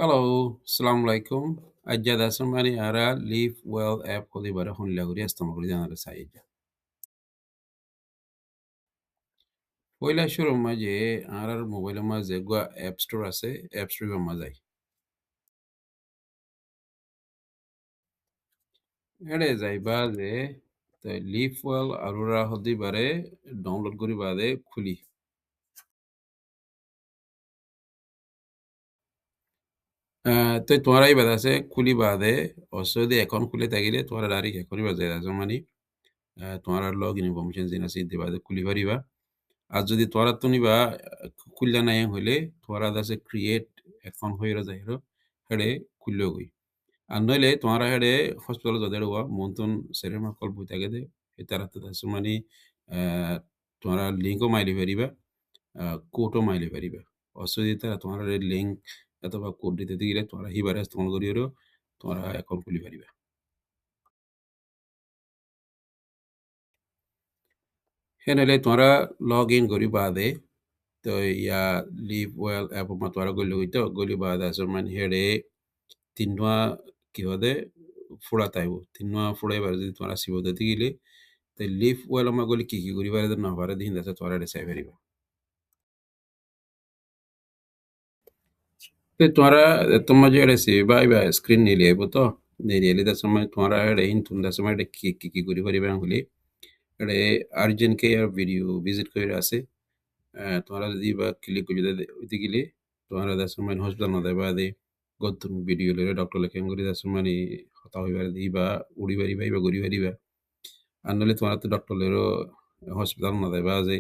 Hello, Assalamu alaikum. Ajjada Asmani Ara Live Well app holi bara hon laguri astamaguri janara saija. Oila shuru maje arar mobile maze gua app store ase app store ba mazai. Ede zai baze the Live Well arura hodi bare download guri bade khuli. তো তোমারাই বাদাসে খুলি বাদে অসদি account খুলে থাকিলে তোমার direct account বাজে মানে তোমার log in information জিন আছে দিবা খুলি পারিবা আর যদি তোরা তো নিবা খুললা নাই হইলে তোরা দাসে ক্রিয়েট অ্যাকাউন্ট হইরা যায় হেডে খুললে গই আর নইলে তোমরা হেডে হসপিটাল যদি হওয়া মন্তন সেরেমা কল বই থাকে দে এতারা তো দাসে মানে তোমরা লিঙ্কও মাইলি পারিবা কোডও মাইলি পারিবা অসুবিধা তোমরা লিঙ্ক অথবা কোড দিতে দিলে তোমরা হিবারে ইস্তেমাল করিও তোমরা অ্যাকাউন্ট খুলি পারিবা হেনলে তোমরা লগ ইন করি বাদে তো ইয়া লিভ ওয়েল অ্যাপ মা তোরা গলি হইতো গলি বাদ আছে মানে হেডে তিনটা কি হদে ফুড়া তাইব তিনটা ফুড়াইবার যদি তোমরা সিবতে গেলে তো লিভ ওয়েল মা গলি কি করি পারে না পারে দিন আছে তোরা রেসাই পারিবা তো তোমরা তোমার যে রেসি বা স্ক্রিন নিলে আইব তো নিলে তার সময় তোমরা হেডে ইন তুন্দা সময় কি করি পারিবা হলে হেডে আর্জেন্ট কেয়ার ভিডিও ভিজিট করে আছে তোমরা যদি বা ক্লিক করে ওইতে গেলে তোমরা দাস মানে হসপিটাল না দেবা দে গত ভিডিও লরে ডক্টর লেখেন করে দাস মানে হতা হইবার দি বা উড়ি বাড়ি বা গড়ি বাড়িবা আর নলে তোমরা তো ডক্টর লেরো হসপিটাল না দেবা যে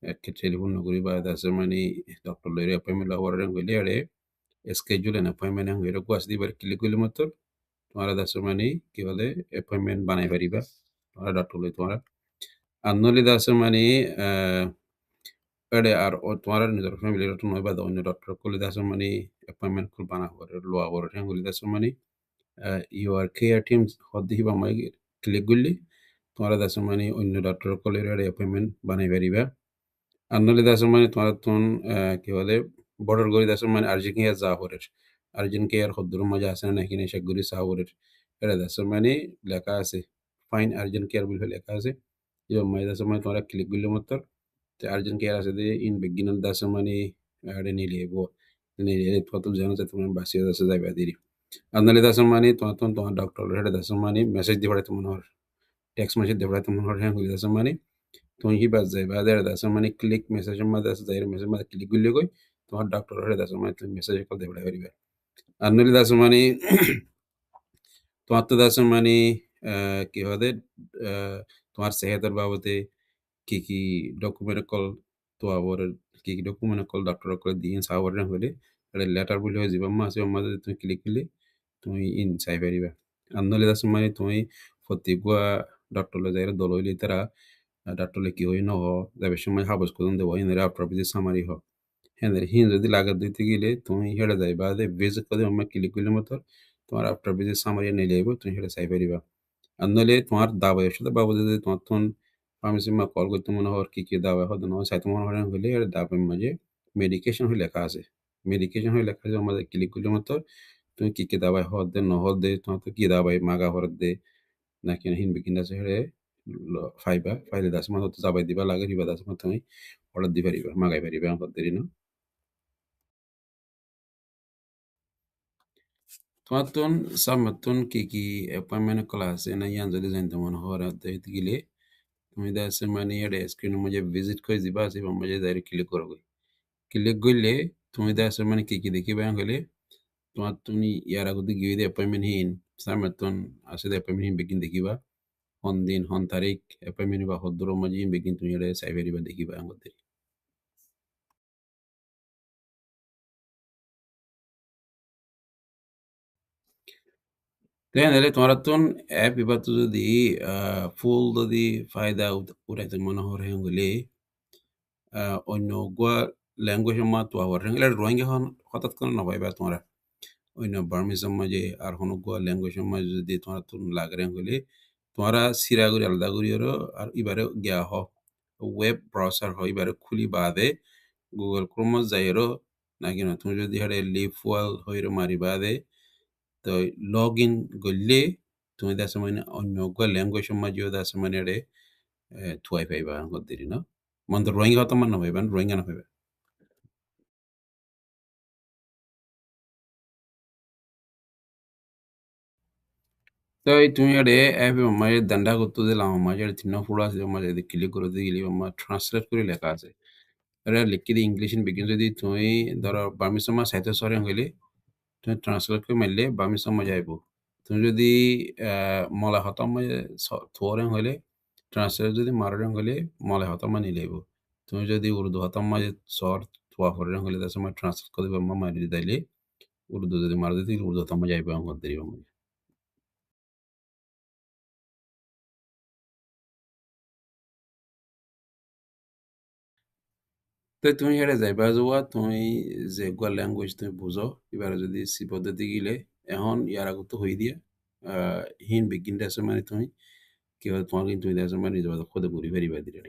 একটা টেলিফোন নকরি বা দাস মানে ডক্টর লেরো অ্যাপয়েন্টমেন্ট হওয়ার হইলে আরে স্কেজুল এন অ্যাপয়েন্টমেন্ট হইরে কোয়াস দিবার ক্লিক করলে মতো তোমরা দাস মানে কি বলে অ্যাপয়েন্টমেন্ট বানাই পারিবা তোমরা ডক্টর লই তোমরা আর নলে দাস মানে Ede ar o tuara ni dor family ro no bada on doctor kuli da mani appointment kul bana hore lo awor henguli da mani your care teams hoddi hiba mai click gulli tuara da mani অন্য doctor kuli রে appointment বানাই পারিবা আনলে da mani tuara ton কি বলে border গরি da mani urgent care যা হরে urgent care হদ্দুর মজা আছে না কিনে সে গরি সা হরে এটা da mani লেখা আছে ফাইন আর্জেন্ট কেয়ার বলে লেখা আছে যে মাই da mani tuara click গulলি মত te arjun ke arase de in beginner da samani ade ni lebo ni le total jana te tuman basi da sa ba diri andale da samani to doctor hede da samani message di pare tuman hor text message di pare tuman hor hang da samani to hi ba jai ba da samani click message ma da sa jair message ma click gulle goy to doctor hede da samani message ko de pare ba andale da samani to da samani কি হদে তোমার সেহতের বাবদে কি document call তো আবার কি document call doctor করে দিন sour হলে এটা লেটার বলে হয়ে যাবে মাসে মাঝে তুমি ক্লিক করলে তুমি ইন চাই পারিবা আন্দোলিত সময় তুমি ফতিগুয়া ডক্টর যাই দল হইলে তারা ডক্টর কি হই ন যাবে সময় হাবস করুন দেবো ইনারে আফটার বিজি সামারি হ হ্যাঁ হিন যদি লাগাত দিতে গেলে তুমি হেঁটে যাইবা ভিজিট করে আমার ক্লিক করলে মতো তোমার আফটার বিজি সামারি নিয়ে যাইব তুমি হেঁটে চাই পারিবা আর নইলে তোমার দাবাইয়ের সাথে বাবু যদি তোমার তখন ফার্মেসি মা কল করতে মনে হওয়ার কি দাবা হয়তো নয় সাইতে মনে হয় হলে আর দাবের মাঝে মেডিকেশন হয়ে লেখা আছে মেডিকেশন হয়ে লেখা আছে আমাদের ক্লিক করলে মতো তুমি কি দাবাই হওয়ার দে নহর দে তোমার তো কি দাবাই মাগা হওয়ার দে নাকি হিন বিকিন আছে হেরে ফাইবা ফাইলে দাস মতো যাবাই দিবা লাগে রিবা দাস মতো তুমি অর্ডার দি পারিবা মাগাই পারিবা আমার দেরি না তোমার তো সামতন কি অ্যাপয়েন্টমেন্ট কলা আছে না ইয়ান যদি জানতে মনে হওয়ার গেলে তুমি that's মানে এটা স্ক্রিনের মাঝে ভিজিট করে দিবা আসিবা মাঝে ডাইরেক্ট ক্লিক করবে ক্লিক করলে তুমি that's মানে কি দেখিবা হলে তোমার তুমি ইয়ার আগতে গিয়ে দিয়ে অ্যাপয়েন্টমেন্ট হিন সামতন আসলে অ্যাপয়েন্টমেন্ট হিন বেগিন দেখিবা হন দিন হন তারিখ অ্যাপয়েন্টমেন্ট বা হদ্দুর মাঝে হিন বেগিন তুমি এটা সাইবারিবা দেখিবা আমাদের তাই নাহলে তোমার তো অ্যাপ এবার তো যদি ফুল যদি ফায়দা উঠাইতে মনে হরে হলে অন্য গোয়া ল্যাঙ্গুয়েজ মা তো আবার এটা ড্রয়িং এখন হঠাৎ করে নপাইবা তোমরা অন্য বার্মিজম মাঝে আর হনুগুয়া ল্যাঙ্গুয়েজের মাঝে যদি তোমার তো লাগরে হলে তোমরা সিরা করে আলাদা করি আর এবারে গিয়া হ ওয়েব ব্রাউজার হয় এবারে খুলি বাদে গুগল ক্রোম যাই নাকি না তুমি যদি হারে লিভ ওয়াল হইরে মারি বাদে তো লগ ইন গলে তুমি দাসে মানে অন্য ল্যাঙ্গুয়েজ মাঝিও দাসে মানে রে থুয়াই পাইবা গদ্দিরি না মন তো রোহিঙ্গা হতো মান না পাইবা রোহিঙ্গা না পাইবা তো তুমি আরে অ্যাপ মাঝে দান্ডা করতে দিলাম মাঝে তিন ফুড়া আছে মাঝে ক্লিক করে দিয়ে গেলি আমার ট্রান্সলেট করে লেখা আছে এটা লিখি দিয়ে ইংলিশ বিগিন যদি তুমি ধরো বামিসমা সাহিত্য সরে হইলে তুমি ট্রান্সলেট করে মারলে বামিসমা যাইব তুমি যদি মলা হতম মাঝে থোরেন হইলে ট্রান্সলেট যদি মারেন হইলে মলা হতম মানে নিলেইব তুমি যদি উর্দু হতম মাঝে সর থোয়া হরেন হইলে তার সময় ট্রান্সলেট করে দিবা মারি দিলে উর্দু যদি মার দিতে উর্দু হতম যাইব আমার দেরিব তো তুমি হেরে যাইবা যোৱা তুমি যে গোৱা ল্যাঙ্গুয়েজ তুমি বুঝো এবার যদি সি পদ্ধতি গিলে এখন ইয়ার আগত হই দিয়ে হিন বিগিন আছে মানে তুমি কি হয় তোমার কিন্তু তুমি আছে মানে নিজে খুদে ঘুরি ফেরিবা দিলে